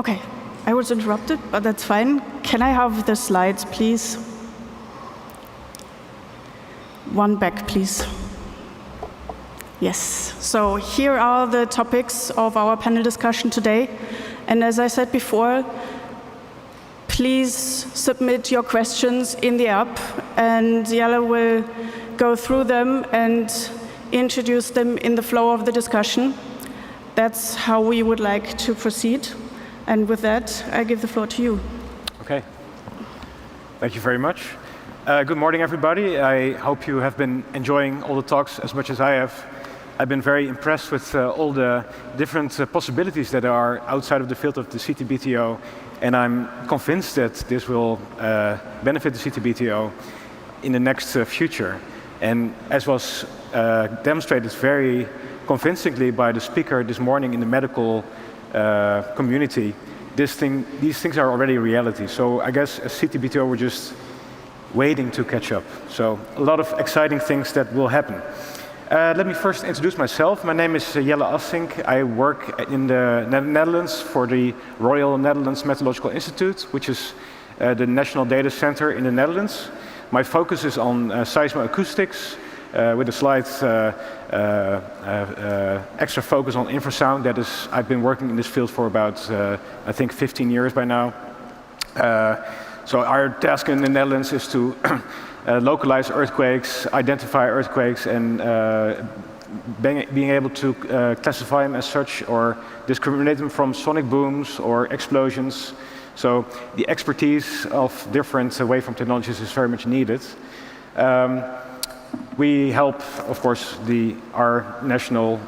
Okay, I was interrupted, but that's fine. Can I have the slides, please? One back, please. Yes, so here are the topics of our panel discussion today. And as I said before, please submit your questions in the app, and Jelle will go through them and introduce them in the flow of the discussion. That's how we would like to proceed. And with that, I give the floor to you. Okay. Thank you very much. Good morning, everybody. I hope you have been enjoying all the talks as much as I have. I've been very impressed with all the different possibilities that are outside of the field of the CTBTO, and I'm convinced that this will benefit the CTBTO in the next future. And as was demonstrated very convincingly by the speaker this morning in the medical community, these things are already a reality. So I guess as CTBTO, we're just waiting to catch up. So a lot of exciting things that will happen. Let me first introduce myself. My name is Jelle Assink. I work in the Netherlands for the Royal Netherlands Meteorological Institute, which is the national data center in the Netherlands. My focus is on seismoacoustics, with a slight extra focus on infrasound. That is, I've been working in this field for about, I think, 15 years by now. So our task in the Netherlands is to localize earthquakes, identify earthquakes, and being able to classify them as such or discriminate them from sonic booms or explosions. So the expertise of different waveform technologies is very much needed. We help, of course, our national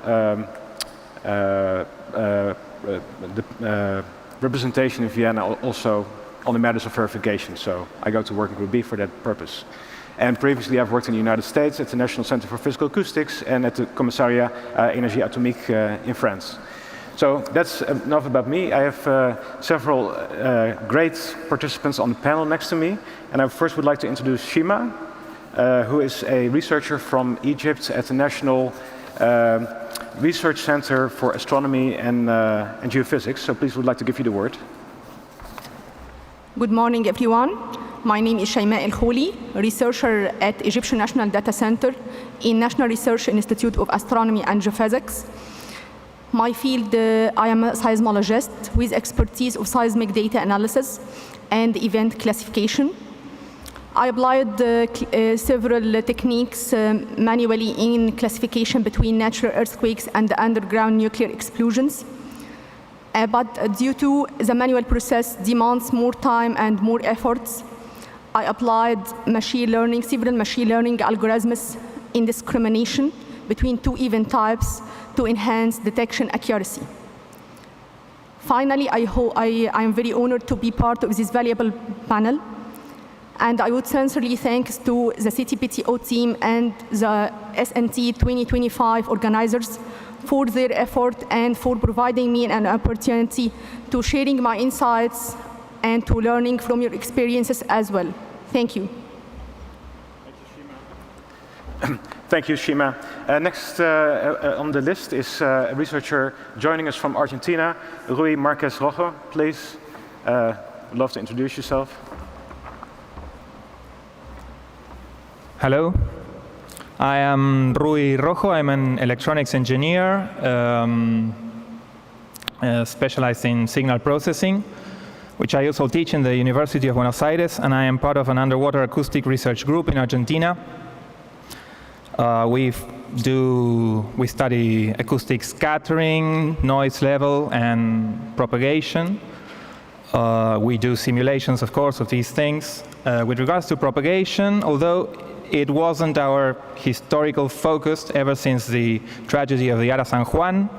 representation in Vienna also on the matters of verification. So I go to working group B for that purpose. And previously I've worked in the United States at the National Center for Physical Acoustics and at the Commissariat Énergie Atomique in France. So that's enough about me. I have several great participants on the panel next to me. And I first would like to introduce Shima, who is a researcher from Egypt at the National Research Center for Astronomy and Geophysics. So please would like to give you the word. Good morning, everyone. My name is Shima El-Khouli, researcher at Egyptian National Data Center in National Research Institute of Astronomy and Geophysics. My field, I am a seismologist with expertise of seismic data analysis and event classification. I applied several techniques manually in classification between natural earthquakes and underground nuclear explosions. But due to the manual process demands more time and more efforts, I applied several machine learning algorithms in discrimination between two event types to enhance detection accuracy. Finally, I am very honored to be part of this valuable panel, and I would sincerely thank to the CTBTO team and the SNT 2025 organizers for their effort and for providing me an opportunity to sharing my insights and to learning from your experiences as well. Thank you. Thank you, Shima. Next on the list is a researcher joining us from Argentina, Rui Marquez Rojo. Please, I'd love to introduce yourself. Hello. I am Rui Rojo. I'm an electronics engineer specialized in signal processing, which I also teach in the University of Buenos Aires, and I am part of an underwater acoustic research group in Argentina. We study acoustic scattering, noise level, and propagation. We do simulations, of course, of these things. With regards to propagation, although it wasn't our historical focus ever since the tragedy of the Ara San Juan,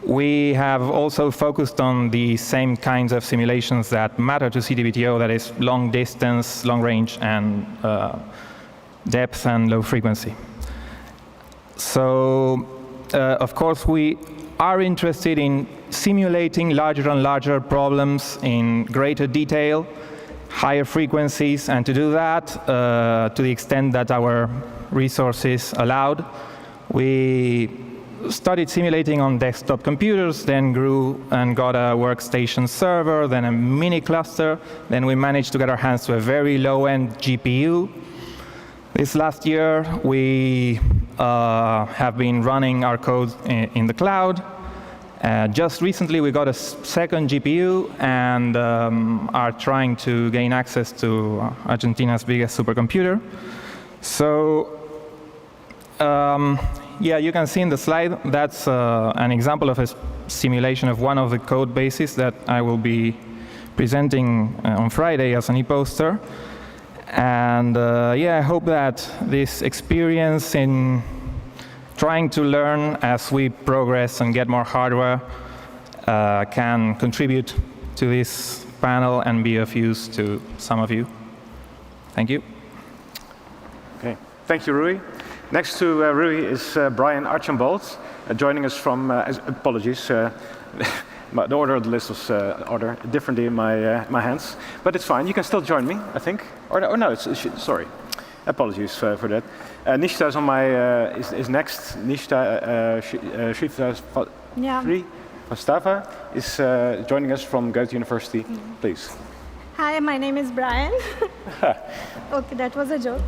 we have also focused on the same kinds of simulations that matter to CTBTO, that is long distance, long range, and depth and low frequency. So, of course, we are interested in simulating larger and larger problems in greater detail, higher frequencies, and to do that, to the extent that our resources allowed, we started simulating on desktop computers, then grew and got a workstation server, then a mini cluster. Then we managed to get our hands to a very low-end GPU. This last year, we have been running our code in the cloud. Just recently, we got a second GPU and are trying to gain access to Argentina's biggest supercomputer. So, yeah, you can see in the slide, that's an example of a simulation of one of the code bases that I will be presenting on Friday as an e-poster. And yeah, I hope that this experience in trying to learn as we progress and get more hardware can contribute to this panel and be of use to some of you. Thank you. Okay, thank you, Rui. Next to Rui is Brian Archambault, joining us from, apologies, the order of the list was ordered differently in my hands, but it's fine. You can still join me, I think. Or no, sorry. Apologies for that. Nishta is on my is next. Nishta Vastava is joining us from Goethe University. Please. Hi, my name is Brian. Okay, that was a joke.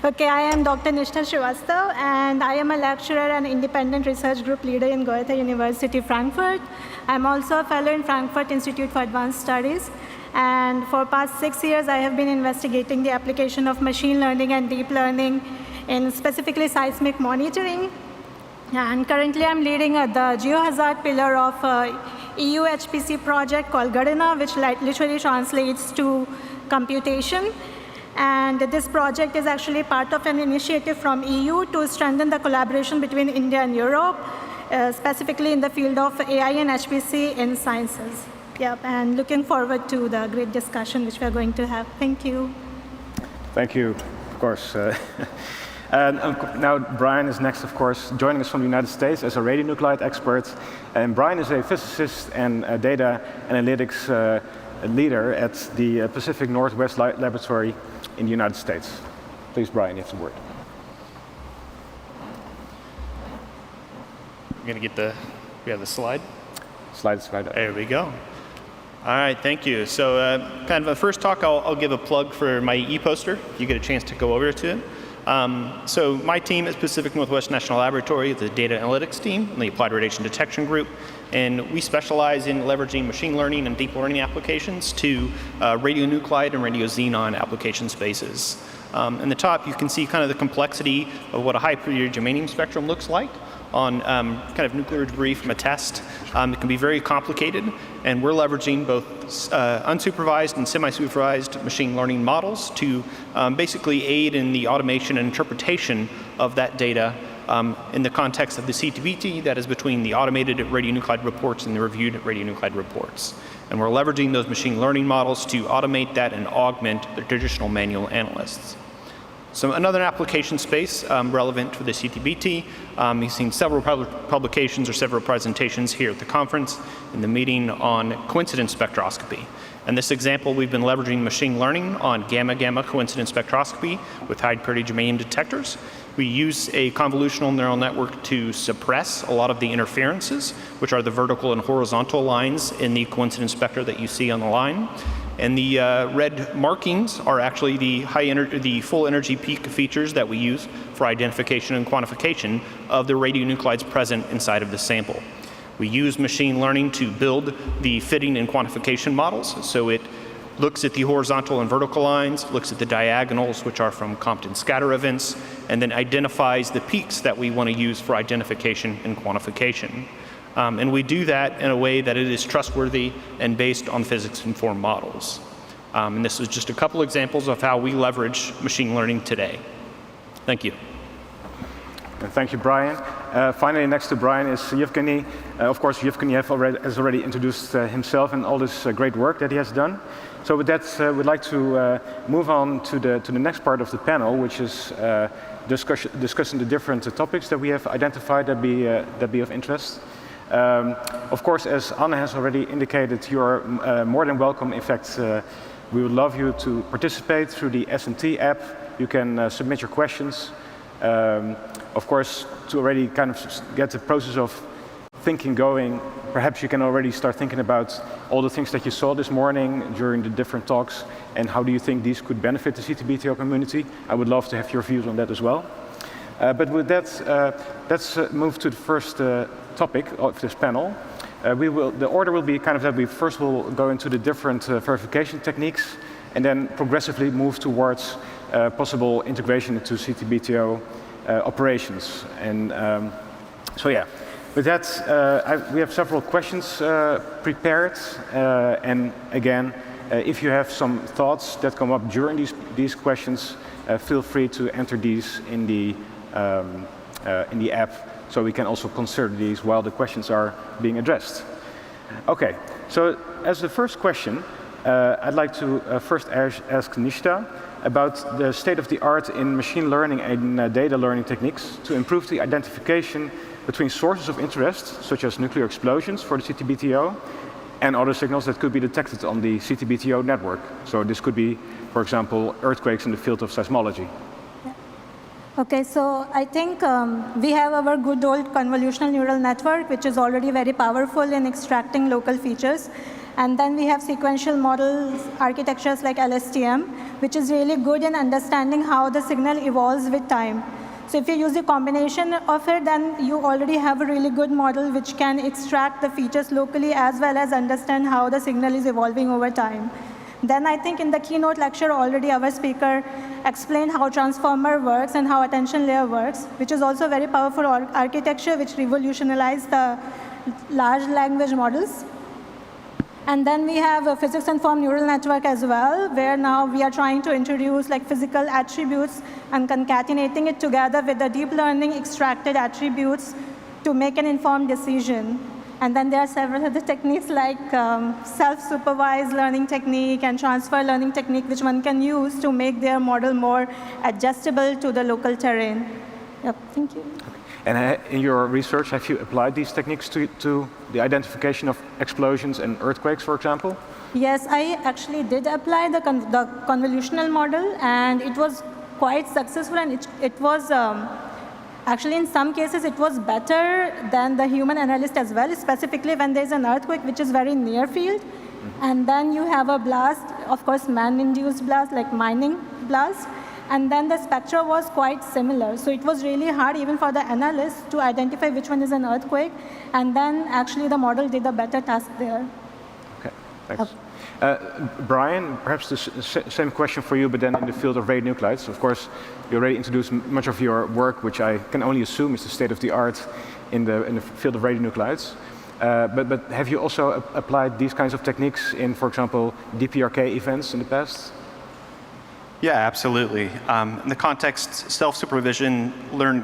Okay, I am Dr. Nishta Srivastav, and I am a lecturer and independent research group leader in Goethe University, Frankfurt. I'm also a fellow in Frankfurt Institute for Advanced Studies. And for past 6 years, I have been investigating the application of machine learning and deep learning in specifically seismic monitoring. And currently, I'm leading the geohazard pillar of EU HPC project called Gadana, which literally translates to computation. And this project is actually part of an initiative from EU to strengthen the collaboration between India and Europe, specifically in the field of AI and HPC in sciences. Yep, and looking forward to the great discussion which we are going to have. Thank you. Thank you, of course. And now Brian is next, of course, joining us from the United States as a radionuclide expert. And Brian is a physicist and a data analytics leader at the Pacific Northwest Laboratory in the United States. Please, Brian, you have the word. I'm going to get we have the slide? Slides right up. There we go. All right, thank you. So kind of a first talk, I'll give a plug for my e-poster. You get a chance to go over to it. So my team is Pacific Northwest National Laboratory, the data analytics team, and the applied radiation detection group. And we specialize in leveraging machine learning and deep learning applications to radionuclide and radioxenon application spaces. In the top, you can see kind of the complexity of what a high purity germanium spectrum looks like on kind of nuclear debris from a test. It can be very complicated, and we're leveraging both unsupervised and semi-supervised machine learning models to basically aid in the automation and interpretation of that data in the context of the CTBT that is between the automated radionuclide reports and the reviewed radionuclide reports. And we're leveraging those machine learning models to automate that and augment the traditional manual analysts. So another application space relevant for the CTBT, you've seen several publications or several presentations here at the conference in the meeting on coincidence spectroscopy. In this example, we've been leveraging machine learning on gamma-gamma coincidence spectroscopy with high-purity germanium detectors. We use a convolutional neural network to suppress a lot of the interferences, which are the vertical and horizontal lines in the coincidence spectra that you see on the line. And the red markings are actually the full energy peak features that we use for identification and quantification of the radionuclides present inside of the sample. We use machine learning to build the fitting and quantification models. So it looks at the horizontal and vertical lines, looks at the diagonals, which are from Compton scatter events, and then identifies the peaks that we want to use for identification and quantification. And we do that in a way that it is trustworthy and based on physics-informed models. And this is just a couple examples of how we leverage machine learning today. Thank you. Thank you, Brian. Finally, next to Brian is Yevgeny. Of course, Yevgeny has already introduced himself and all this great work that he has done. So with that, we'd like to move on to the next part of the panel, which is discussing the different topics that we have identified that be of interest. Of course, as Anna has already indicated, you are more than welcome. In fact, we would love you to participate through the SNT app. You can submit your questions. Of course, to already kind of get the process of thinking going, perhaps you can already start thinking about all the things that you saw this morning during the different talks, and how do you think these could benefit the CTBTO community? I would love to have your views on that as well. But with that, let's move to the first topic of this panel. The order will be kind of that we first will go into the different verification techniques, and then progressively move towards possible integration into CTBTO operations. And so yeah, with that, we have several questions prepared. And again, if you have some thoughts that come up during these questions, feel free to enter these in the app, so we can also consider these while the questions are being addressed. Okay, so as the first question, I'd like to first ask Nishta about the state of the art in machine learning and data learning techniques to improve the identification between sources of interest, such as nuclear explosions for the CTBTO, and other signals that could be detected on the CTBTO network. So this could be, for example, earthquakes in the field of seismology. Okay, so I think we have our good old convolutional neural network, which is already very powerful in extracting local features. And then we have sequential models, architectures like LSTM, which is really good in understanding how the signal evolves with time. So if you use a combination of it, then you already have a really good model which can extract the features locally as well as understand how the signal is evolving over time. Then I think in the keynote lecture already our speaker explained how transformer works and how attention layer works, which is also very powerful architecture which revolutionized the large language models. And then we have a physics-informed neural network as well, where now we are trying to introduce like physical attributes and concatenating it together with the deep learning extracted attributes to make an informed decision. And then there are several other techniques like self-supervised learning technique and transfer learning technique, which one can use to make their model more adjustable to the local terrain. Yep, thank you. And in your research, have you applied these techniques to the identification of explosions and earthquakes, for example? Yes, I actually did apply the convolutional model, and it was quite successful, and it was actually in some cases it was better than the human analyst as well, specifically when there's an earthquake which is very near field, and then you have a blast, of course man-induced blast like mining blast. And then the spectra was quite similar. So it was really hard even for the analyst to identify which one is an earthquake. And then actually the model did a better task there. Okay, thanks. Brian, perhaps the same question for you, but then in the field of radionuclides. Of course, you already introduced much of your work, which I can only assume is the state of the art in the field of radionuclides. But have you also applied these kinds of techniques in, for example, DPRK events in the past? Yeah, absolutely. In the context, self-supervision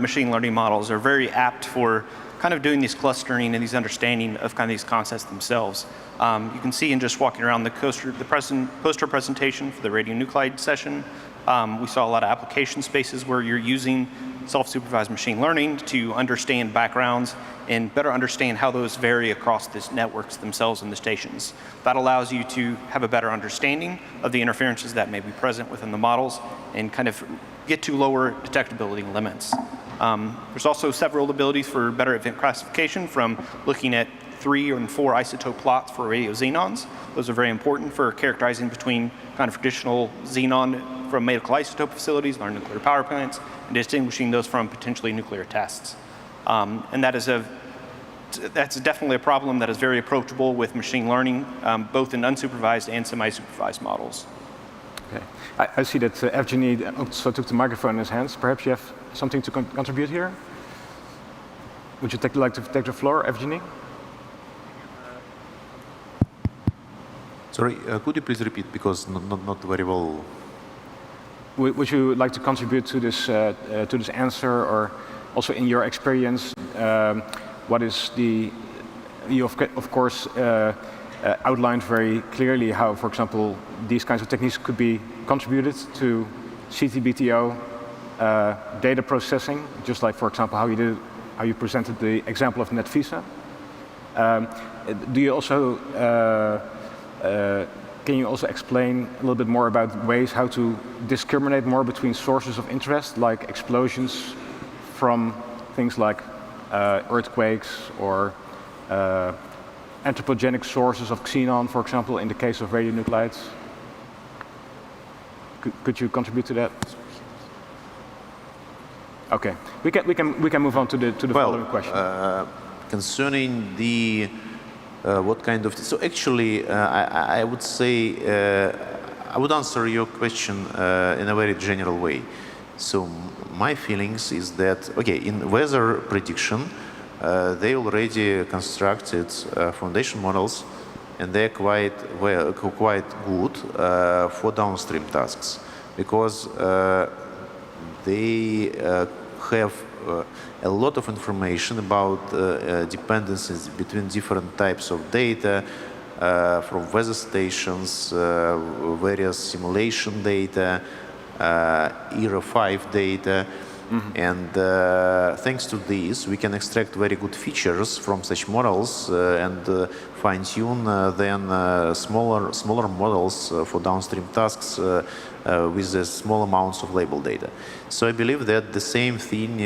machine learning models are very apt for kind of doing these clustering and these understanding of kind of these concepts themselves. You can see in just walking around the poster presentation for the radionuclide session, we saw a lot of application spaces where you're using self-supervised machine learning to understand backgrounds and better understand how those vary across these networks themselves and the stations. That allows you to have a better understanding of the interferences that may be present within the models and kind of get to lower detectability limits. There's also several abilities for better event classification, from looking at 3 and 4 isotope plots for radioxenons. Those are very important for characterizing between kind of traditional xenon from medical isotope facilities and our nuclear power plants, and distinguishing those from potentially nuclear tests. And that's definitely a problem that is very approachable with machine learning, both in unsupervised and semi-supervised models. Okay. I see that Evgeny also took the microphone in his hands. Perhaps you have something to contribute here? Would you like to take the floor, Evgeny? Sorry, could you please repeat, because not very well. Would you like to contribute to this answer, or also in your experience, what is you of course outlined very clearly how, for example, these kinds of techniques could be contributed to CTBTO data processing, just like, for example, how you presented the example of NetVisa. Do you also can you also explain a little bit more about ways how to discriminate more between sources of interest, like explosions from things like earthquakes or anthropogenic sources of xenon, for example, in the case of radionuclides? Could you contribute to that? Okay, we can move on to the following question. Concerning the what kind of so actually I would say I would answer your question in a very general way. So my feelings is that okay, in weather prediction they already constructed foundation models, and they're quite good for downstream tasks, because they have a lot of information about dependencies between different types of data, from weather stations, various simulation data, Era 5 data. And thanks to this, we can extract very good features from such models and fine-tune then smaller models for downstream tasks with the small amounts of label data. So I believe that the same thing,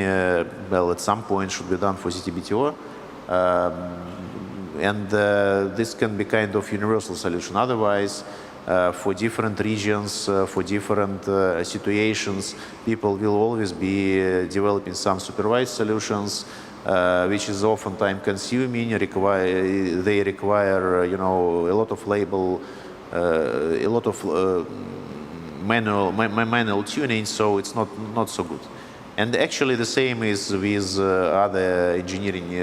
well, at some point should be done for CTBTO, and this can be kind of universal solution. Otherwise, for different regions, for different situations, people will always be developing some supervised solutions, which is often time-consuming. They require, you know, a lot of label, a lot of manual tuning, so it's not so good. And actually, the same is with other engineering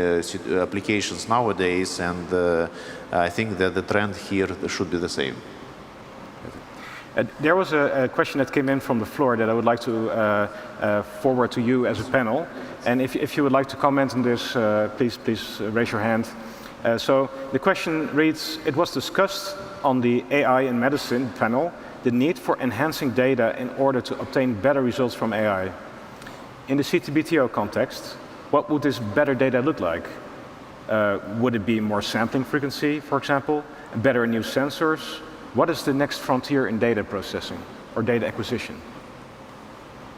applications nowadays, and I think that the trend here should be the same. There was a question that came in from the floor that I would like to forward to you as a panel. And if you would like to comment on this, please raise your hand. So the question reads, it was discussed on the AI in medicine panel, the need for enhancing data in order to obtain better results from AI. In the CTBTO context, what would this better data look like? Would it be more sampling frequency, for example, better new sensors? What is the next frontier in data processing or data acquisition?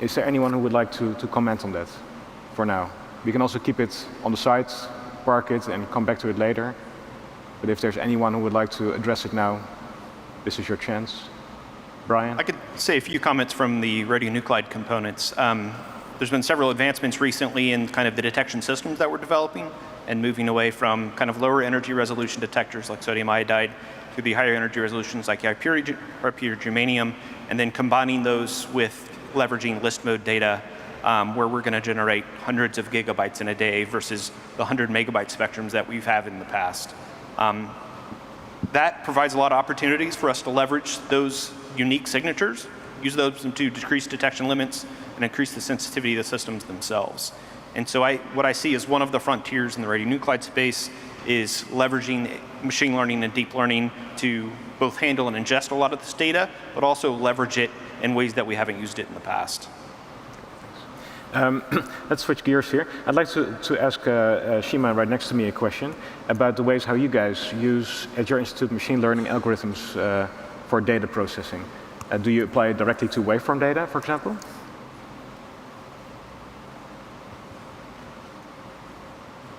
Is there anyone who would like to comment on that for now? We can also keep it on the side, park it, and come back to it later. But if there's anyone who would like to address it now, this is your chance. Brian? I could say a few comments from the radionuclide components. There's been several advancements recently in kind of the detection systems that we're developing, and moving away from kind of lower energy resolution detectors like sodium iodide to the higher energy resolutions like pure germanium, and then combining those with leveraging list mode data, where we're going to generate hundreds of gigabytes in a day versus the 100 megabyte spectrums that we've had in the past. That provides a lot of opportunities for us to leverage those unique signatures, use those to decrease detection limits and increase the sensitivity of the systems themselves. And so what I see as one of the frontiers in the radionuclide space is leveraging machine learning and deep learning to both handle and ingest a lot of this data, but also leverage it in ways that we haven't used it in the past. Let's switch gears here. I'd like to ask Shima right next to me a question about the ways how you guys use at your institute machine learning algorithms for data processing. Do you apply it directly to waveform data, for example?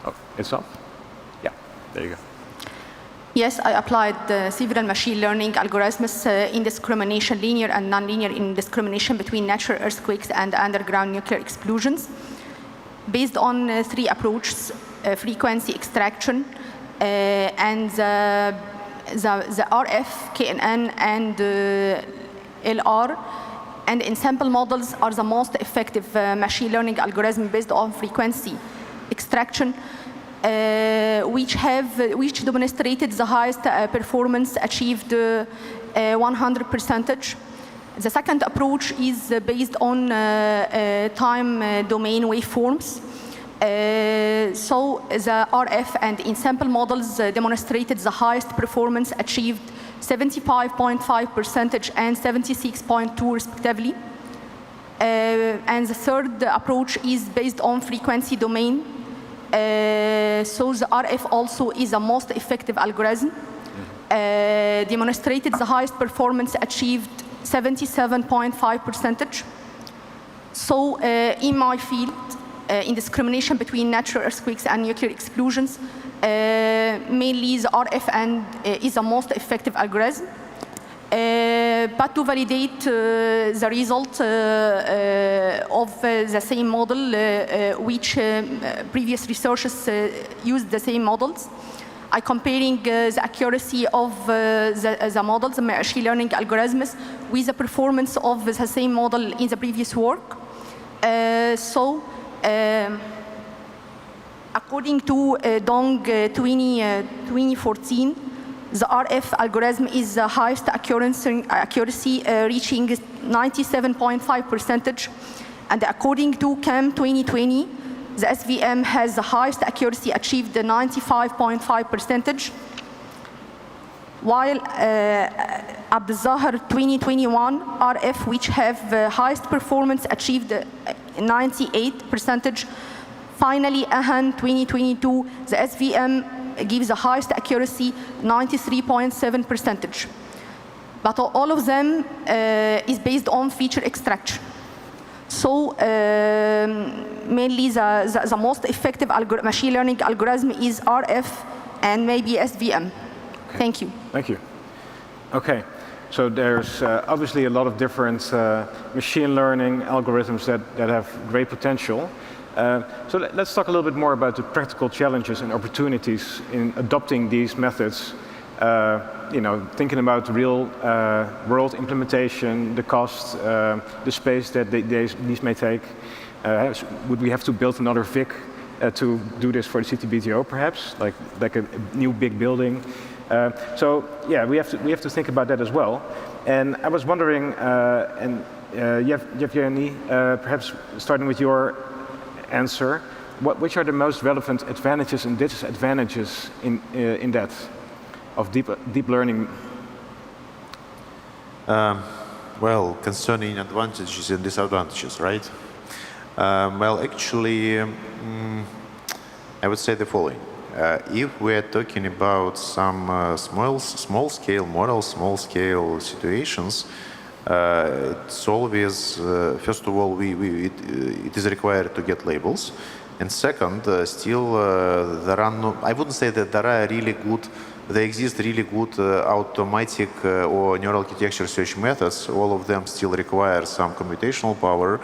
Oh, it's off? Yeah, there you go. Yes, I applied several machine learning algorithms in discrimination, linear and nonlinear in discrimination between natural earthquakes and underground nuclear explosions, based on three approaches: frequency extraction, and the RF, KNN, and LR. And ensemble models are the most effective machine learning algorithm based on frequency extraction, which demonstrated the highest performance achieved 100%. The second approach is based on time domain waveforms. So the RF and ensemble models demonstrated the highest performance achieved 75.5% and 76.2% respectively. And the third approach is based on frequency domain. So the RF also is the most effective algorithm. Demonstrated the highest performance achieved 77.5%. So in my field, in discrimination between natural earthquakes and nuclear explosions. Mainly the RF is the most effective algorithm. But to validate the result of the same model, which previous researchers used the same models, I comparing the accuracy of the models, the machine learning algorithms, with the performance of the same model in the previous work. According to Dong 2014, the RF algorithm is the highest accuracy reaching 97.5%. And according to CAM 2020, the SVM has the highest accuracy achieved 95.5%. While Abdulzahar 2021 RF, which have the highest performance, achieved 98%. Finally, AHAN 2022, the SVM gives the highest accuracy, 93.7%. But all of them is based on feature extraction. So mainly the most effective machine learning algorithm is RF and maybe SVM. Okay. Thank you. Thank you. Okay, so there's obviously a lot of different machine learning algorithms that have great potential. So let's talk a little bit more about the practical challenges and opportunities in adopting these methods. Thinking about real world implementation, the cost, the space that these may take. Would we have to build another VIC to do this for the CTBTO, perhaps, like a new big building? So yeah, we have to think about that as well. And I was wondering, Yevgeny, perhaps starting with your answer, which are the most relevant advantages and disadvantages in that of deep learning? Well, concerning advantages and disadvantages, right? Well, actually, I would say the following. If we are talking about some small-scale models, small-scale situations, it's always, first of all, it is required to get labels. And second, still, there are no, I wouldn't say that there exist really good automatic or neural architecture search methods. All of them still require some computational power.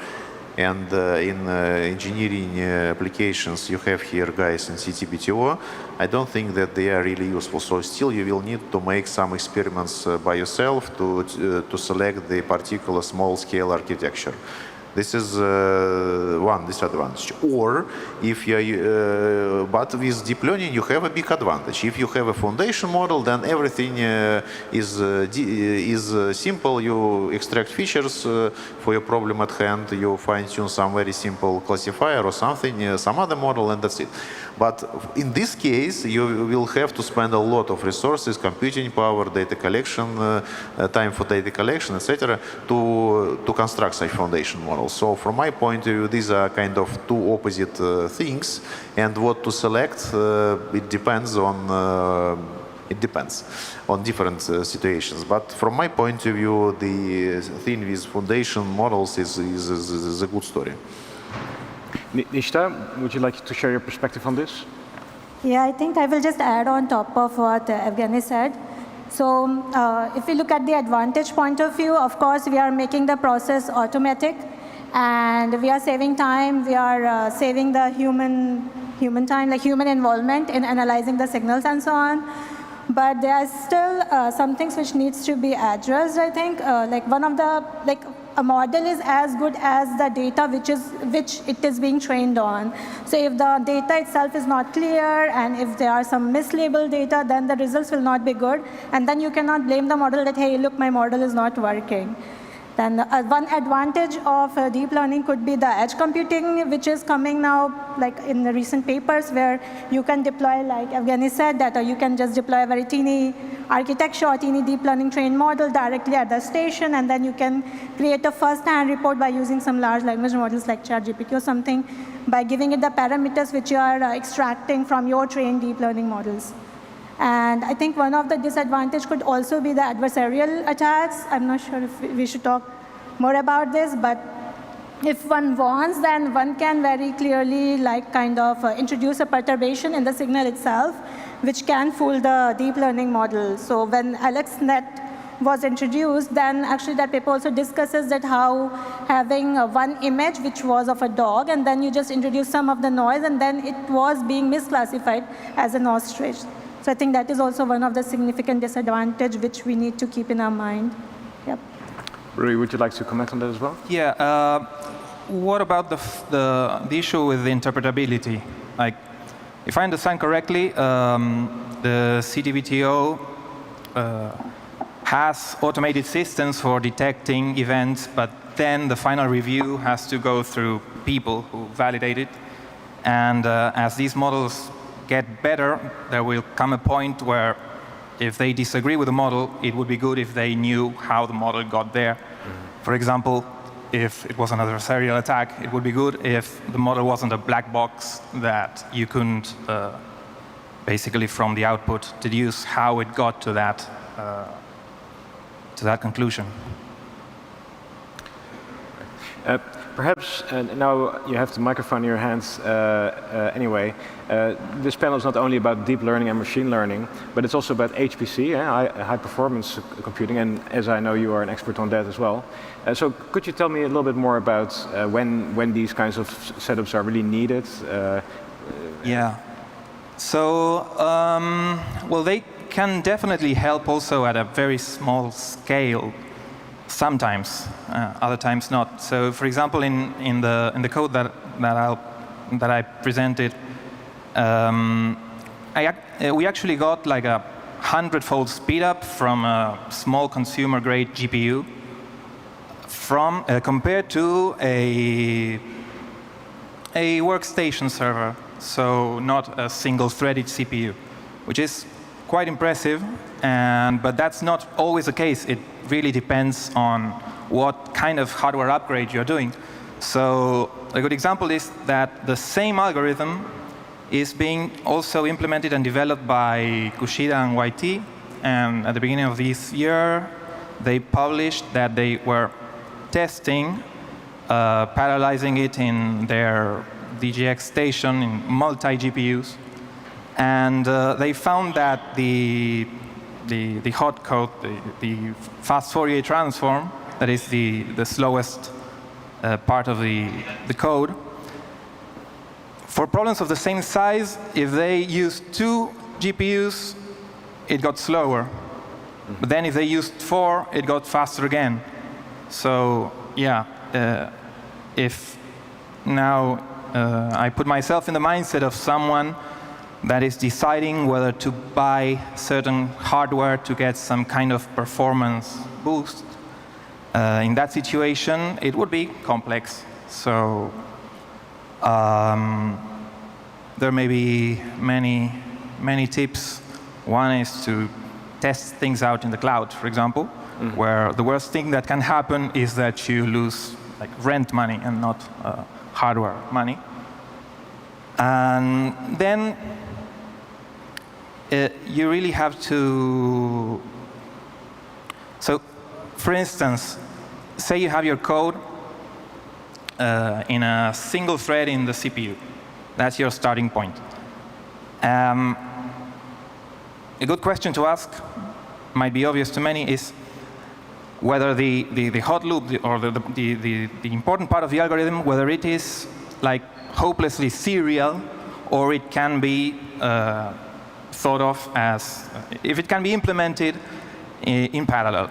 And in engineering applications you have here, guys, in CTBTO, I don't think that they are really useful. So still you will need to make some experiments by yourself to select the particular small-scale architecture. This is one disadvantage. Or if you, but with deep learning you have a big advantage. If you have a foundation model, then everything is simple. You extract features for your problem at hand. You fine-tune some very simple classifier or something, some other model, and that's it. But in this case, you will have to spend a lot of resources, computing power, data collection, time for data collection, etc., to construct such foundation models. So from my point of view, these are kind of two opposite things, and what to select, it depends on different situations. But from my point of view, the thing with foundation models is a good story. Nishta, would you like to share your perspective on this? Yeah, I think I will just add on top of what Evgeny said. So if we look at the advantage point of view, of course, we are making the process automatic, and we are saving time. We are saving the human time, like human involvement in analyzing the signals and so on. But there are still some things which needs to be addressed, I think. A model is as good as the data which it is being trained on. So if the data itself is not clear, and if there are some mislabeled data, then the results will not be good. And then you cannot blame the model that, hey, look, my model is not working. Then one advantage of deep learning could be the edge computing, which is coming now, like in the recent papers, where you can deploy, like Evgeny said, that, or you can just deploy a very teeny architecture or teeny deep learning trained model directly at the station, and then you can create a first-hand report by using some large language models like ChatGPT or something, by giving it the parameters which you are extracting from your trained deep learning models. And I think one of the disadvantages could also be the adversarial attacks. I'm not sure if we should talk more about this, but if one wants, then one can very clearly introduce a perturbation in the signal itself, which can fool the deep learning model. So when AlexNet was introduced, then actually that paper also discusses that how having one image which was of a dog, and then you just introduce some of the noise, and then it was being misclassified as an ostrich. So I think that is also one of the significant disadvantages which we need to keep in our mind. Yep. Rui, would you like to comment on that as well? Yeah. What about the issue with the interpretability? Like, if I understand correctly, the CTBTO has automated systems for detecting events, but then the final review has to go through people who validate it. And as these models get better, there will come a point where if they disagree with the model, it would be good if they knew how the model got there. Mm-hmm. For example, if it was an adversarial attack, it would be good if the model wasn't a black box that you couldn't basically from the output deduce how it got to that conclusion. Perhaps now you have the microphone in your hands anyway. This panel is not only about deep learning and machine learning, but it's also about HPC, high performance computing, and as I know you are an expert on that as well. So could you tell me a little bit more about when these kinds of setups are really needed? Yeah. So, well, they can definitely help also at a very small scale. Sometimes, other times not. So, for example, in the code that I presented, we actually got like a 100-fold speed up from a small consumer-grade GPU compared to a workstation server. So, not a single-threaded CPU, which is quite impressive. But that's not always the case. It really depends on what kind of hardware upgrade you're doing. So a good example is that the same algorithm is being also implemented and developed by Kushida and YT. And at the beginning of this year, they published that they were testing, parallelizing it in their DGX station in multi-GPUs. And they found that the hot code, the fast Fourier transform, that is the slowest part of the code. For problems of the same size, if they used 2 GPUs, it got slower. But then if they used 4, it got faster again. So yeah, if now I put myself in the mindset of someone that is deciding whether to buy certain hardware to get some kind of performance boost. In that situation, it would be complex. So there may be many tips. One is to test things out in the cloud, for example, where the worst thing that can happen is that you lose like rent money and not hardware money. And then you really have to, so for instance, say you have your code in a single thread in the CPU. That's your starting point. A good question to ask, might be obvious to many, is whether the hot loop or the important part of the algorithm, whether it is like hopelessly serial or it can be thought of as, if it can be implemented in parallel.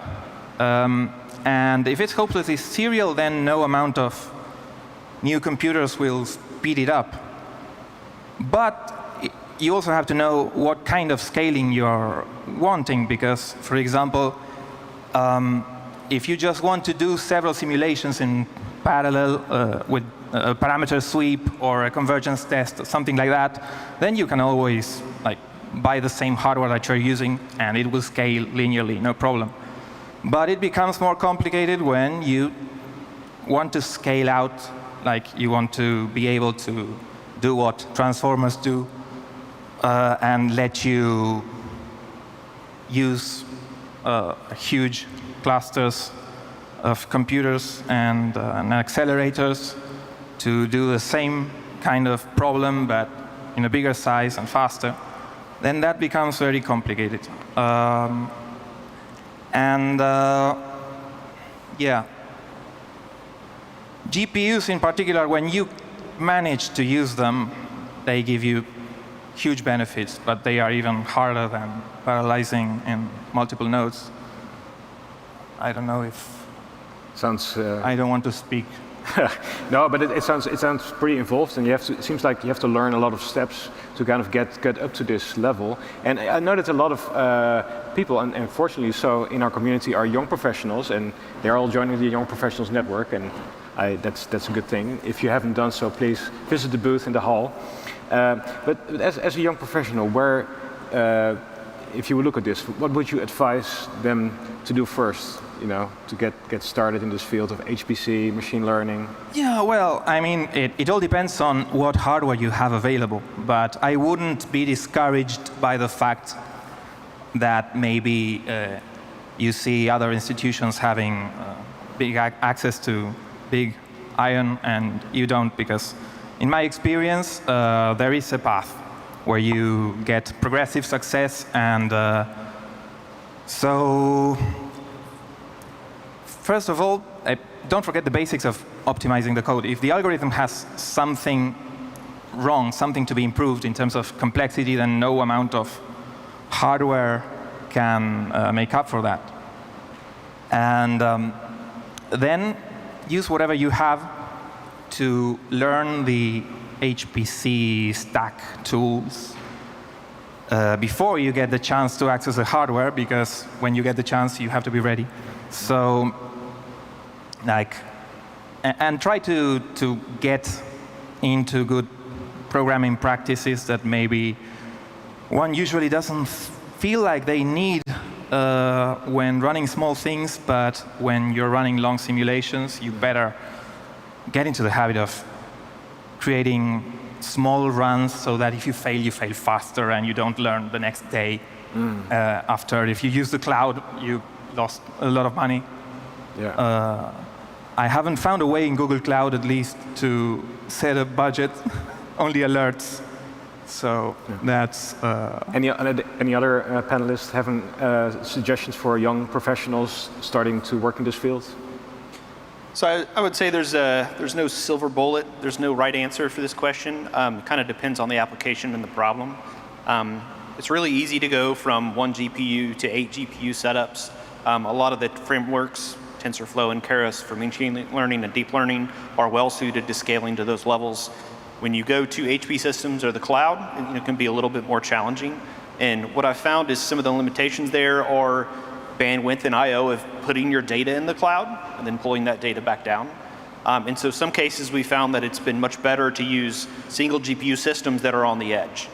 And if it's hopelessly serial, then no amount of new computers will speed it up. But you also have to know what kind of scaling you're wanting, because, for example, if you just want to do several simulations in parallel with a parameter sweep or a convergence test, or something like that, then you can always buy the same hardware that you're using, and it will scale linearly, no problem. But it becomes more complicated when you want to scale out, like you want to be able to do what transformers do, and let you use huge clusters of computers and accelerators to do the same kind of problem, but in a bigger size and faster, then that becomes very complicated. Yeah, GPUs in particular, when you manage to use them, they give you huge benefits, but they are even harder than parallelizing in multiple nodes. I don't know if Sounds. I don't want to speak. No, but it sounds pretty involved, and it seems like you have to learn a lot of steps to kind of get up to this level. And I know that a lot of people, and fortunately so in our community, are young professionals, and they're all joining the Young Professionals Network, and that's a good thing. If you haven't done so, please visit the booth in the hall. But as a young professional, if you would look at this, what would you advise them to do first? To get started in this field of HPC, machine learning? Yeah, well, I mean, it all depends on what hardware you have available. But I wouldn't be discouraged by the fact that maybe you see other institutions having big access to big iron and you don't, because in my experience, there is a path where you get progressive success. And so first of all, don't forget the basics of optimizing the code. If the algorithm has something wrong, something to be improved in terms of complexity, then no amount of hardware can make up for that. And then use whatever you have to learn the HPC stack tools before you get the chance to access the hardware, because when you get the chance, you have to be ready. So, and try to get into good programming practices that maybe one usually doesn't feel like they need when running small things, but when you're running long simulations, you better get into the habit of creating small runs so that if you fail faster and you don't learn the next day after. If you use the cloud, you lost a lot of money. Yeah. I haven't found a way in Google Cloud, at least, to set a budget, only alerts. So that's... Any other panelists having suggestions for young professionals starting to work in this field? So I would say there's no silver bullet. There's no right answer for this question. It kind of depends on the application and the problem. It's really easy to go from 1 GPU to 8 GPU setups. A lot of the frameworks, TensorFlow and Keras for machine learning and deep learning, are well suited to scaling to those levels. When you go to HP systems or the cloud, it can be a little bit more challenging. And what I've found is some of the limitations there are bandwidth and I/O of putting your data in the cloud and then pulling that data back down. And so some cases we found that it's been much better to use single GPU systems that are on the edge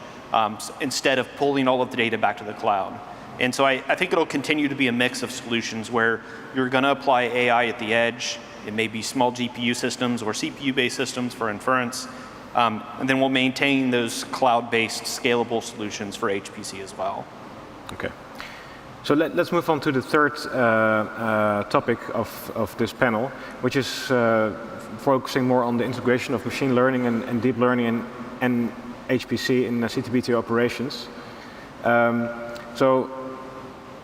instead of pulling all of the data back to the cloud. And so I think it'll continue to be a mix of solutions where you're going to apply AI at the edge. It may be small GPU systems or CPU-based systems for inference. And then we'll maintain those cloud-based scalable solutions for HPC as well. Okay. So let's move on to the third topic of this panel, which is focusing more on the integration of machine learning and deep learning and HPC in CTBT operations.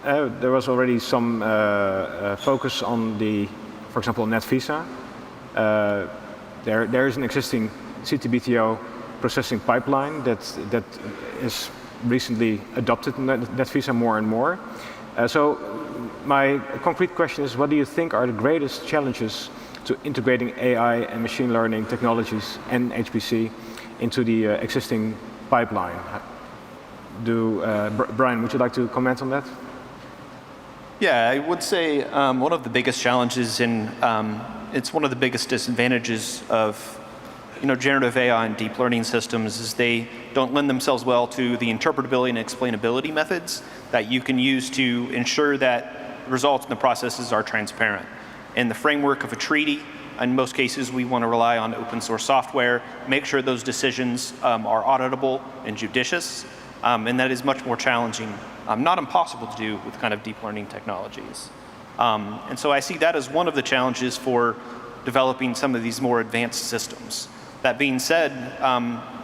There was already some focus on for example, NetVisa. There is an existing CTBTO processing pipeline that is recently adopted in NetVisa more and more. So my concrete question is, what do you think are the greatest challenges to integrating AI and machine learning technologies and HPC into the existing pipeline? Brian, would you like to comment on that? Yeah, I would say one of the biggest challenges, and it's one of the biggest disadvantages of generative AI and deep learning systems, is they don't lend themselves well to the interpretability and explainability methods that you can use to ensure that the results and the processes are transparent. In the framework of a treaty, in most cases, we want to rely on open source software, make sure those decisions are auditable and judicious, and that is much more challenging, not impossible to do with kind of deep learning technologies. And so I see that as one of the challenges for developing some of these more advanced systems. That being said,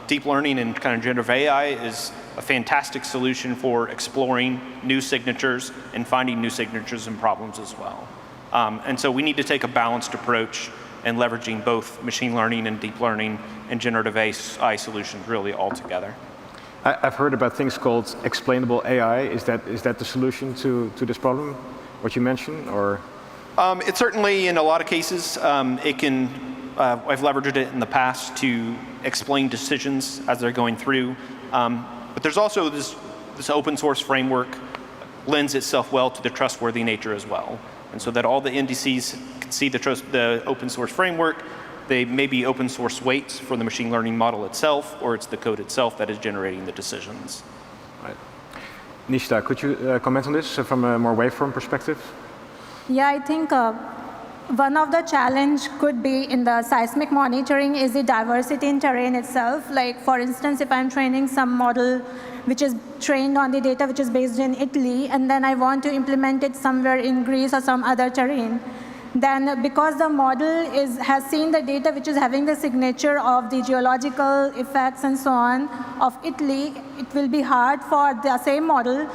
deep learning and kind of generative AI is a fantastic solution for exploring new signatures and finding new signatures and problems as well. And so we need to take a balanced approach in leveraging both machine learning and deep learning and generative AI solutions really all together. I've heard about things called explainable AI. Is that the solution to this problem, what you mentioned, or? It certainly, in a lot of cases, it can. I've leveraged it in the past to explain decisions as they're going through. But there's also this open source framework lends itself well to the trustworthy nature as well. And so that all the NDCs can see the open source framework. They may be open source weights for the machine learning model itself, or it's the code itself that is generating the decisions. Right. Nishta, could you comment on this from a more waveform perspective? Yeah, I think one of the challenge could be in the seismic monitoring is the diversity in terrain itself. Like, for instance, if I'm training some model which is trained on the data which is based in Italy, and then I want to implement it somewhere in Greece or some other terrain, then because the model has seen the data which is having the signature of the geological effects and so on of Italy, it will be hard for the same model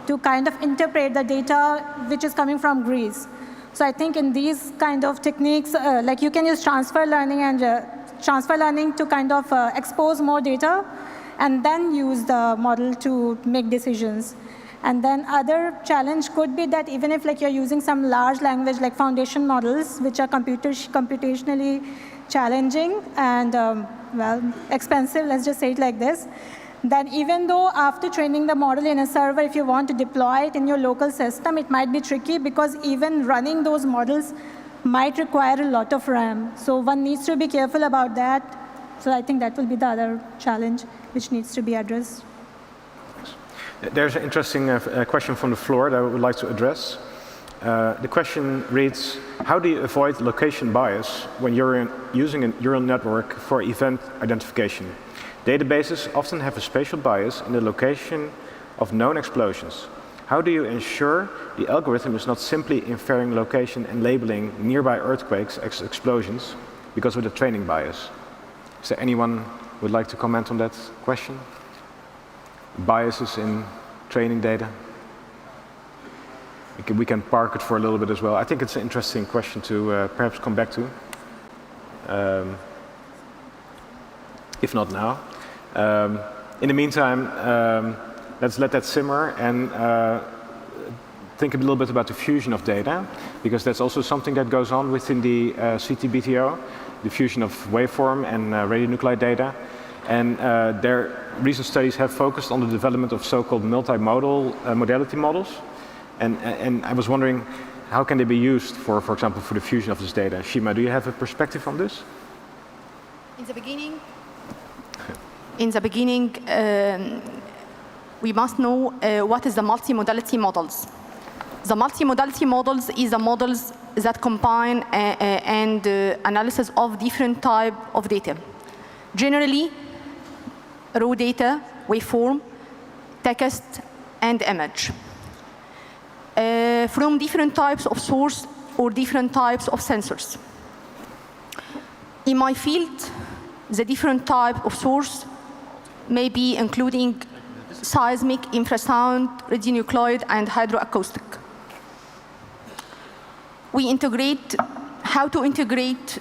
to kind of interpret the data which is coming from Greece. So I think in these kind of techniques, like you can use transfer learning to kind of expose more data and then use the model to make decisions. And then other challenge could be that even if like you're using some large language like foundation models, which are computationally challenging and well, expensive, let's just say it like this, then even though after training the model in a server, if you want to deploy it in your local system, it might be tricky because even running those models might require a lot of RAM. So one needs to be careful about that. So I think that will be the other challenge which needs to be addressed. There's an interesting question from the floor that I would like to address. The question reads, how do you avoid location bias when you're using a neural network for event identification? Databases often have a spatial bias in the location of known explosions. How do you ensure the algorithm is not simply inferring location and labeling nearby earthquakes as explosions because of the training bias? Is there anyone who would like to comment on that question? Biases in training data? We can park it for a little bit as well. I think it's an interesting question to perhaps come back to. If not now. In the meantime, let's let that simmer and think a little bit about the fusion of data, because that's also something that goes on within the CTBTO, the fusion of waveform and radionuclide data. And recent studies have focused on the development of so-called multimodal modality models. And I was wondering, how can they be used for example, for the fusion of this data? Shima, do you have a perspective on this? In the beginning, we must know what is the multimodality models. The multimodality models is the models that combine and analysis of different type of data. Generally, raw data, waveform, text, and image. From different types of source or different types of sensors. In my field, the different type of source may be including seismic, infrasound, radionuclide, and hydroacoustic. We integrate how to integrate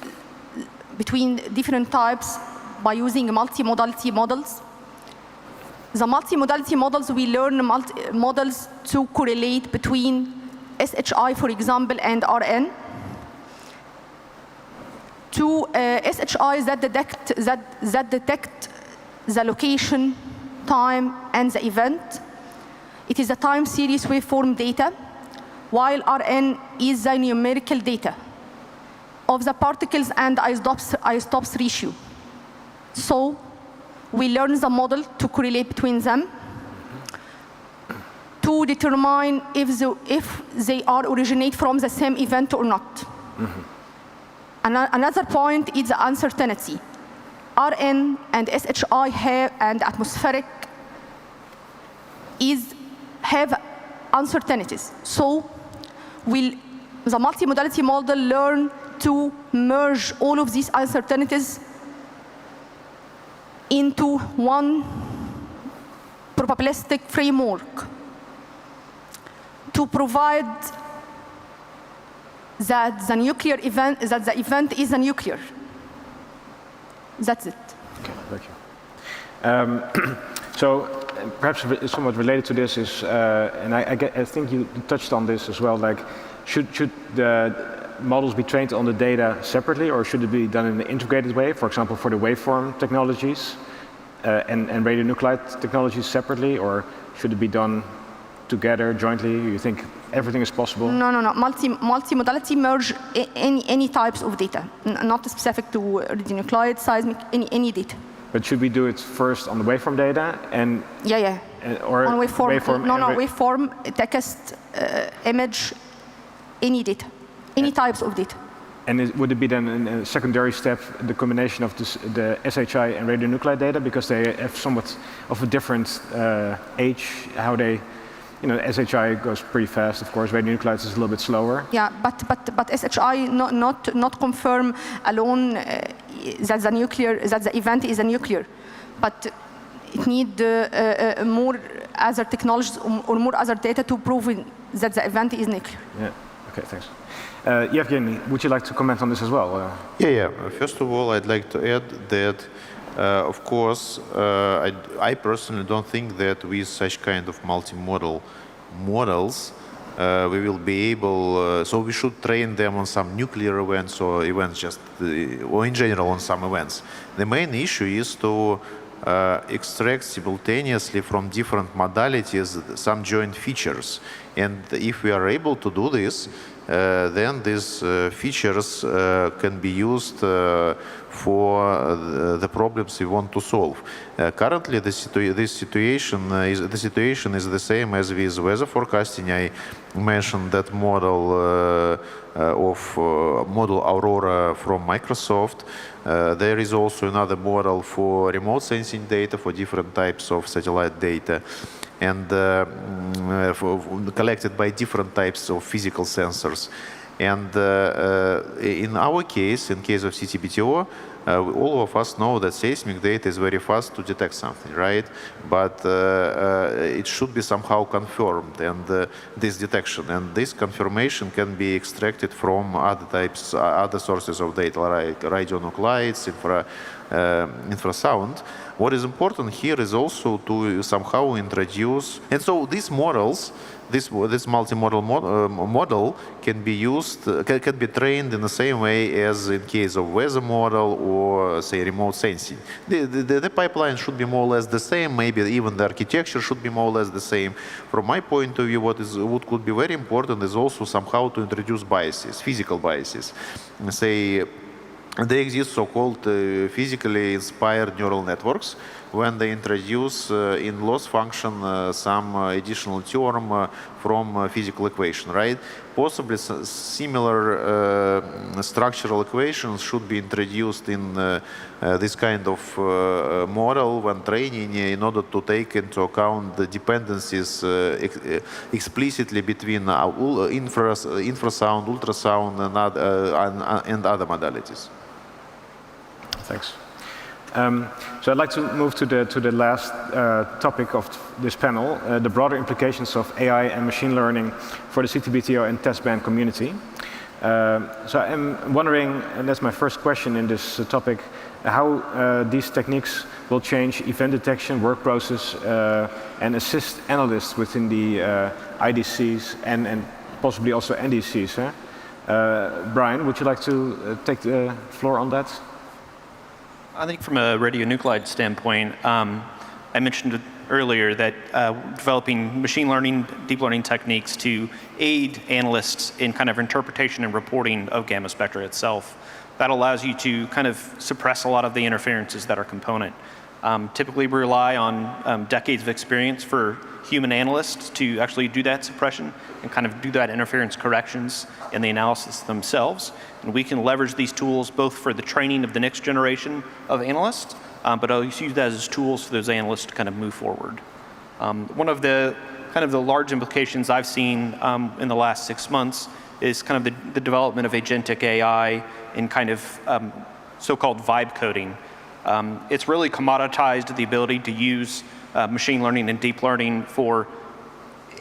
between different types by using multimodality models. The multimodality models, we learn models to correlate between SHI, for example, and RN. To SHIs that detect the location, time, and the event. It is a time series waveform data, while RN is the numerical data of the particles and isotopes ratio. So we learn the model to correlate between them to determine if they are originate from the same event or not. Mm-hmm. Another point is the uncertainty. RN and SHI and atmospheric have uncertainties. So we'll the multimodality model learn to merge all of these uncertainties into one probabilistic framework to provide that the nuclear event, that the event is a nuclear. That's it. Okay, thank you. So perhaps somewhat related to this is, and I think you touched on this as well, like should the models be trained on the data separately, or should it be done in an integrated way, for example, for the waveform technologies and radionuclide technologies separately, or should it be done together, jointly? You think everything is possible? No. Multimodality merge any types of data, not specific to radionuclide, seismic, any data. But should we do it first on the waveform data and? Yeah. Or on waveform? No, and waveform, text, image, any data, any types of data. And would it be then a secondary step, the combination of the SHI and radionuclide data, because they have somewhat of a different age, how they, SHI goes pretty fast, of course, radionuclides is a little bit slower. Yeah, but SHI not confirm alone that the event is a nuclear, but it need more other technologies or more other data to prove that the event is nuclear. Yeah, okay, thanks. Yevgeny, would you like to comment on this as well? Yeah. First of all, I'd like to add that, of course, I personally don't think that with such kind of multimodal models, we will be able, so we should train them on some nuclear events or events just, or in general on some events. The main issue is to extract simultaneously from different modalities some joint features. And if we are able to do this, then these features can be used for the problems we want to solve. Currently, the situation is the same as with weather forecasting. I mentioned that model model Aurora from Microsoft. There is also another model for remote sensing data for different types of satellite data, and collected by different types of physical sensors. And in our case, in case of CTBTO, all of us know that seismic data is very fast to detect something, right? But it should be somehow confirmed, and this detection. And this confirmation can be extracted from other sources of data, like radionuclides, infrasound. What is important here is also to somehow introduce, and so these models, this multimodal model can be used, can be trained in the same way as in case of weather model or say remote sensing. The pipeline should be more or less the same. Maybe even the architecture should be more or less the same. From my point of view, what could be very important is also somehow to introduce biases, physical biases. Say, there exist so-called physically inspired neural networks when they introduce in loss function some additional term from physical equation, right? Possibly similar structural equations should be introduced in this kind of model when training, in order to take into account the dependencies explicitly between infrasound, ultrasound, and other modalities. Thanks. So I'd like to move to the last topic of this panel, the broader implications of AI and machine learning for the CTBTO and testband community. So I'm wondering, and that's my first question in this topic, how these techniques will change event detection, work process, and assist analysts within the IDCs and possibly also NDCs. Brian, would you like to take the floor on that? I think from a radionuclide standpoint, I mentioned earlier that developing machine learning, deep learning techniques to aid analysts in kind of interpretation and reporting of gamma spectra itself. That allows you to kind of suppress a lot of the interferences that are component. Typically, we rely on decades of experience for human analysts to actually do that suppression and kind of do that interference corrections in the analysis themselves. And we can leverage these tools both for the training of the next generation of analysts, but also use that as tools for those analysts to kind of move forward. One of the kind of the large implications I've seen in the last 6 months is kind of the development of agentic AI in kind of so-called vibe coding. It's really commoditized the ability to use machine learning and deep learning for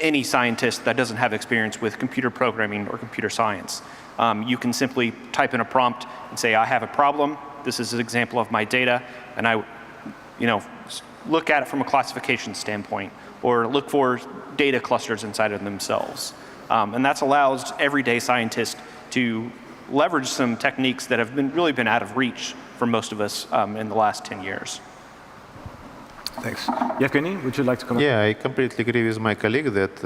any scientist that doesn't have experience with computer programming or computer science. You can simply type in a prompt and say, I have a problem, this is an example of my data, and I look at it from a classification standpoint, or look for data clusters inside of themselves. And that allows everyday scientists to leverage some techniques that have really been out of reach for most of us in the last 10 years. Thanks. Yevgeny, would you like to comment? Yeah, I completely agree with my colleague that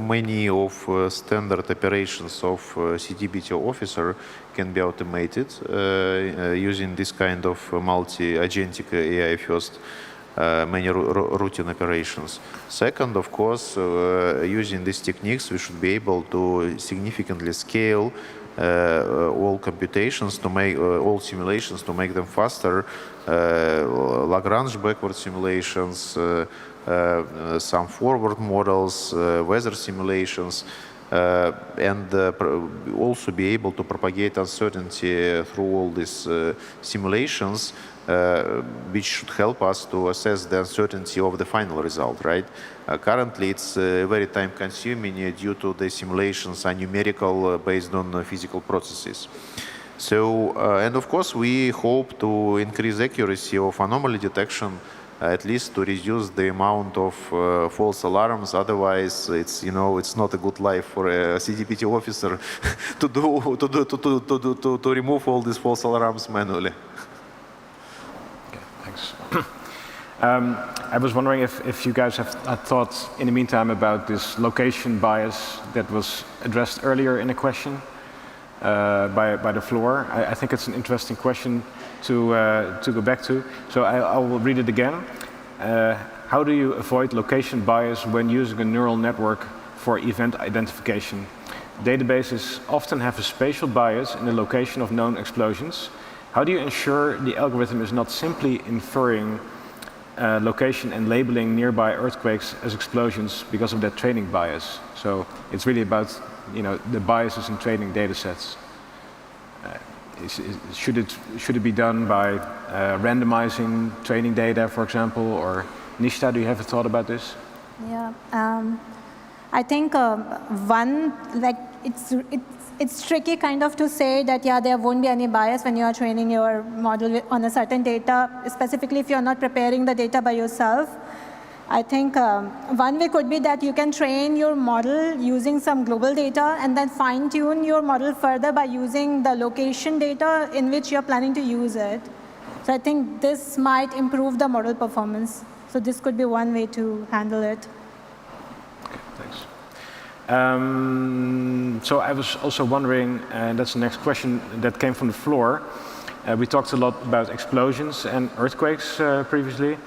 many of standard operations of CTBT officer can be automated using this kind of multi-agentic AI-first many routine operations. Second, of course, using these techniques, we should be able to significantly scale all computations to make all simulations to make them faster. Lagrange backward simulations, some forward models, weather simulations, and also be able to propagate uncertainty through all these simulations, which should help us to assess the uncertainty of the final result, right? Currently, it's very time-consuming due to the simulations are numerical based on physical processes. So, and of course, we hope to increase accuracy of anomaly detection, at least to reduce the amount of false alarms. Otherwise, it's it's not a good life for a CTBT officer to remove all these false alarms manually. Okay, thanks. I was wondering if you guys have thought in the meantime about this location bias that was addressed earlier in a question by the floor. I think it's an interesting question to go back to. So I will read it again. How do you avoid location bias when using a neural network for event identification? Databases often have a spatial bias in the location of known explosions. How do you ensure the algorithm is not simply inferring location and labeling nearby earthquakes as explosions because of that training bias? So it's really about the biases in training data sets. Should it be done by randomizing training data, for example, or Nishta, do you have a thought about this? Yeah, I think it's tricky kind of to say that there won't be any bias when you are training your model on a certain data, specifically if you're not preparing the data by yourself. I think one way could be that you can train your model using some global data and then fine-tune your model further by using the location data in which you're planning to use it. So I think this might improve the model performance. So this could be one way to handle it. Okay, thanks. So I was also wondering, and that's the next question that came from the floor. We talked a lot about explosions and earthquakes previously.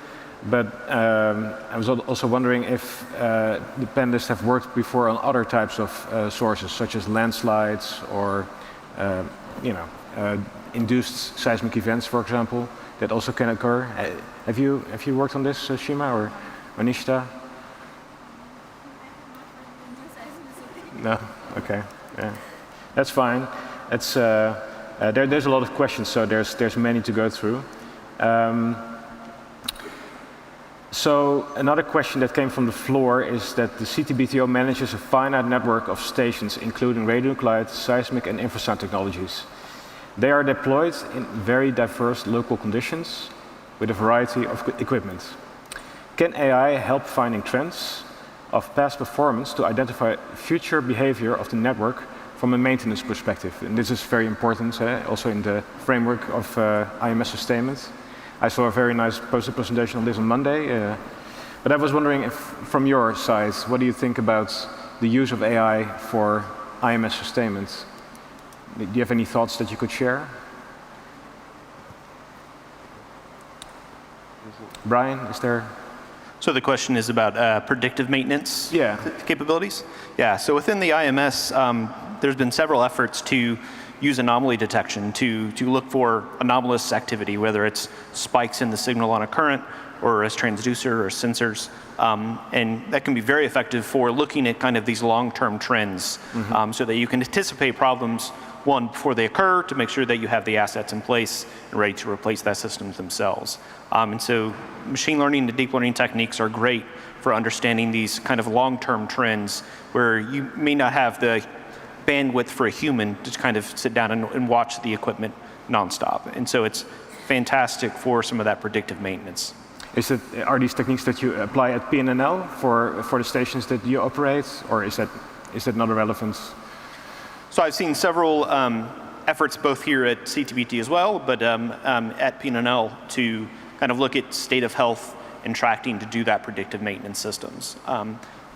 But I was also wondering if the panelists have worked before on other types of sources, such as landslides or induced seismic events, for example, that also can occur. Have you worked on this, Shima or Nishta? No. Okay. Yeah. That's fine. It's there's a lot of questions, so there's many to go through. So another question that came from the floor is that the CTBTO manages a finite network of stations, including radionuclide, seismic, and infrasound technologies. They are deployed in very diverse local conditions with a variety of equipment. Can AI help finding trends of past performance to identify future behavior of the network from a maintenance perspective? And this is very important, also in the framework of IMS sustainment. I saw a very nice poster presentation on this on Monday, but I was wondering if, from your side, what do you think about the use of AI for IMS sustainment? Do you have any thoughts that you could share? Brian, is there? So the question is about predictive maintenance capabilities? Yeah, so within the IMS, there's been several efforts to use anomaly detection to look for anomalous activity, whether it's spikes in the signal on a current or as transducer or sensors. And that can be very effective for looking at kind of these long-term trends so that you can anticipate problems, one, before they occur, to make sure that you have the assets in place and ready to replace that systems themselves. And so machine learning and deep learning techniques are great for understanding these kind of long-term trends where you may not have the bandwidth for a human to kind of sit down and watch the equipment nonstop. And so it's fantastic for some of that predictive maintenance. Are these techniques that you apply at PNNL for the stations that you operate, or is that not relevant? So I've seen several efforts both here at CTBT as well, but at PNNL to kind of look at state of health and tracking to do that predictive maintenance systems.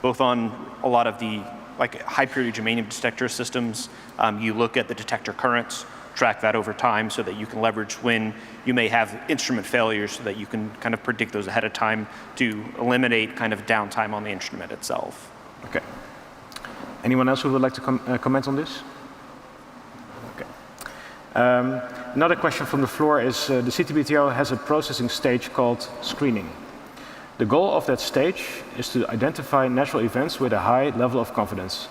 Both on a lot of the high purity germanium detector systems, you look at the detector currents, track that over time so that you can leverage when you may have instrument failures so that you can kind of predict those ahead of time to eliminate kind of downtime on the instrument itself. Okay. Anyone else who would like to comment on this? Okay. Another question from the floor is the CTBTO has a processing stage called screening. The goal of that stage is to identify natural events with a high level of confidence.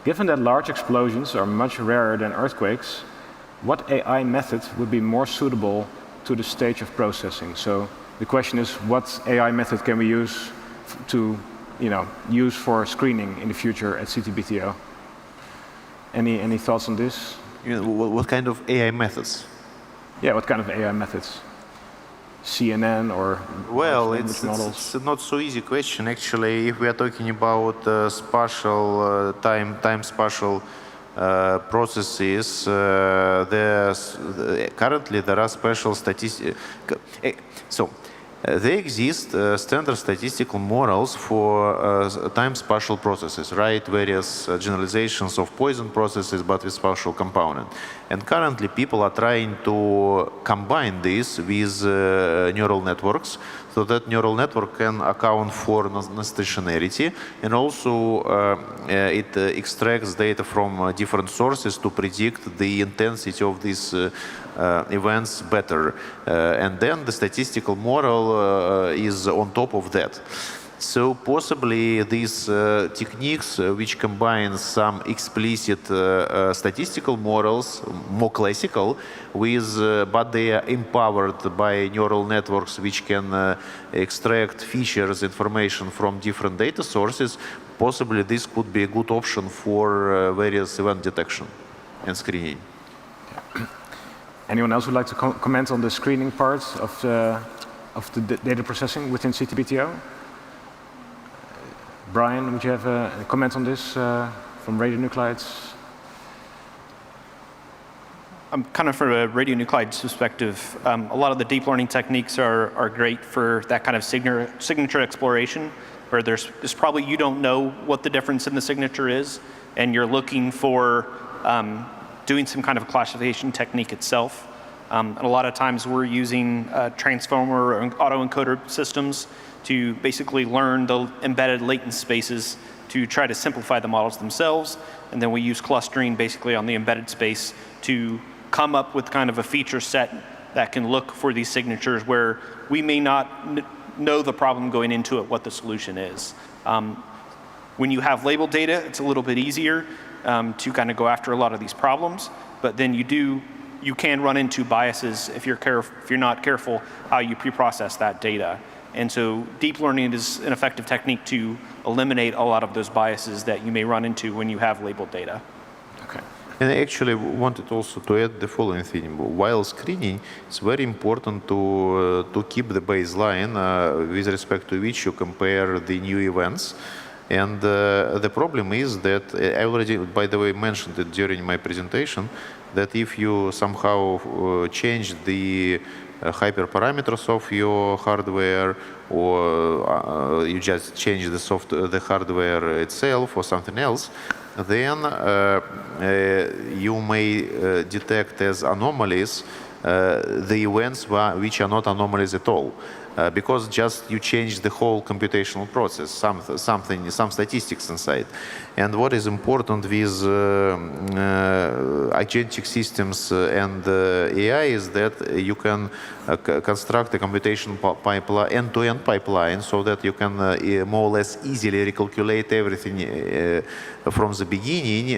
Given that large explosions are much rarer than earthquakes, what AI method would be more suitable to the stage of processing? So the question is, what AI method can we use to use for screening in the future at CTBTO? Any thoughts on this? What kind of AI methods? Yeah, what kind of AI methods? CNN or well, language models? It's not so easy question actually. If we are talking about spatial time spatial processes, currently there are special statistics. So there exist standard statistical models for time spatial processes, right? Various generalizations of Poisson processes, but with spatial component. And currently, people are trying to combine this with neural networks, so that neural network can account for non-stationarity, and also it extracts data from different sources to predict the intensity of these events better. And then the statistical model is on top of that. So possibly these techniques which combine some explicit statistical models, more classical, with but they are empowered by neural networks which can extract features, information from different data sources. Possibly this could be a good option for various event detection and screening. Anyone else would like to comment on the screening part of the data processing within CTBTO? Brian, would you have a comment on this from radionuclides? Kind of from a radionuclides perspective, a lot of the deep learning techniques are great for that kind of signature exploration, where there's probably you don't know what the difference in the signature is, and you're looking for doing some kind of classification technique itself. And a lot of times we're using transformer or autoencoder systems to basically learn the embedded latent spaces to try to simplify the models themselves. And then we use clustering basically on the embedded space to come up with kind of a feature set that can look for these signatures where we may not know the problem going into it, what the solution is. When you have labeled data, it's a little bit easier to kind of go after a lot of these problems, but then you can run into biases if you're not careful how you pre-process that data. And so deep learning is an effective technique to eliminate a lot of those biases that you may run into when you have labeled data. Okay. And I actually wanted also to add the following thing. While screening, it's very important to keep the baseline with respect to which you compare the new events. And the problem is that, I already, by the way, mentioned it during my presentation, that if you somehow change the hyperparameters of your hardware, or you just change the hardware itself or something else, then you may detect as anomalies the events which are not anomalies at all. Because just you change the whole computational process, some statistics inside. And what is important with agentic systems and AI is that you can construct a computation pipeline, end-to-end pipeline, so that you can more or less easily recalculate everything from the beginning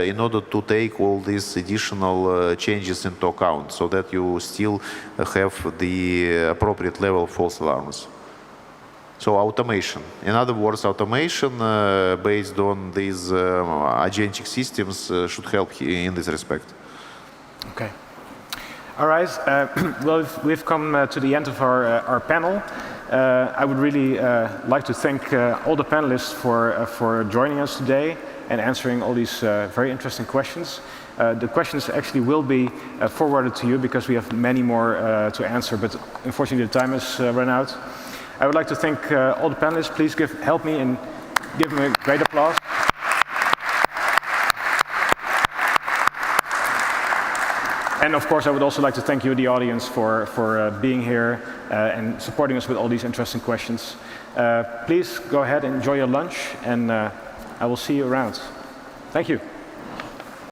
in order to take all these additional changes into account, so that you still have the appropriate level of false alarms. So automation. In other words, automation based on these agentic systems should help in this respect. Okay. All right. Well, we've come to the end of our panel. I would really like to thank all the panelists for joining us today and answering all these very interesting questions. The questions actually will be forwarded to you because we have many more to answer, but unfortunately the time has run out. I would like to thank all the panelists. Please help me and give them a great applause. And of course, I would also like to thank you, the audience, for being here and supporting us with all these interesting questions. Please go ahead and enjoy your lunch, and I will see you around. Thank you.